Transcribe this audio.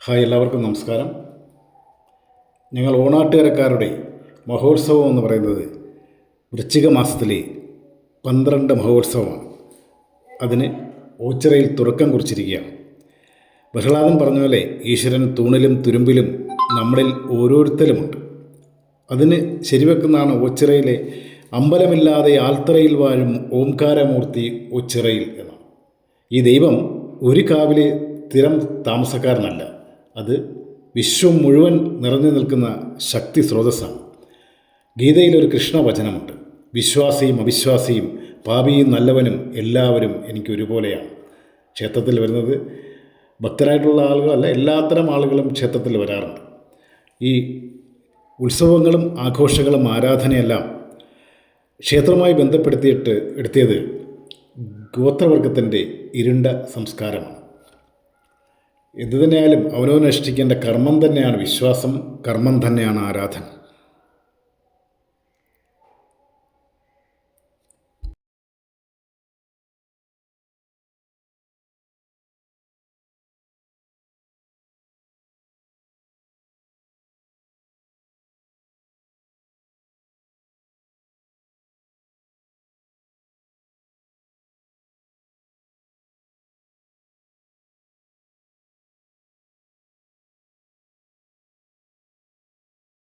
Hi, എല്ലാവർക്കും നമസ്കാരം. ഞങ്ങൾ ഓണാട്ടുകരക്കാരുടെ മഹോത്സവം എന്ന് പറയുന്നത് വൃശ്ചിക മാസത്തിലെ 12 മഹോത്സവമാണ്. അതിന് ഓച്ചിറയിൽ തുടക്കം കുറിച്ചിരിക്കുകയാണ്. പ്രഹ്ലാദൻ പറഞ്ഞ പോലെ ഈശ്വരൻ തൂണിലും തുരുമ്പിലും നമ്മളിൽ ഓരോരുത്തരുമുണ്ട്. അതിന് ശരിവെക്കുന്നതാണ് ഓച്ചിറയിലെ അമ്പലമില്ലാതെ ആൽത്തറയിൽ വാഴും ഓംകാരമൂർത്തി ഓച്ചിറയിൽ എന്നാണ്. ഈ ദൈവം ഒരു കാവിലെ സ്ഥിരം താമസക്കാരനല്ല. അത് വിശ്വം മുഴുവൻ നിറഞ്ഞു നിൽക്കുന്ന ശക്തി സ്രോതസ്സാണ്. ഗീതയിലൊരു കൃഷ്ണവചനമുണ്ട്: വിശ്വാസിയും അവിശ്വാസിയും പാപിയും നല്ലവനും എല്ലാവരും എനിക്ക് ഒരുപോലെയാണ്. ക്ഷേത്രത്തിൽ വരുന്നത് ഭക്തരായിട്ടുള്ള ആളുകളല്ല, എല്ലാത്തരം ആളുകളും ക്ഷേത്രത്തിൽ വരാറുണ്ട്. ഈ ഉത്സവങ്ങളും ആഘോഷങ്ങളും ആരാധനയെല്ലാം ക്ഷേത്രവുമായി എടുത്തിയത് ഗോത്രവർഗത്തിൻ്റെ ഇരുണ്ട സംസ്കാരമാണ്. എന്തുതന്നെയായാലും അവനവനനുഷ്ഠിക്കേണ്ട കർമ്മം തന്നെയാണ് വിശ്വാസം, കർമ്മം തന്നെയാണ് ആരാധന.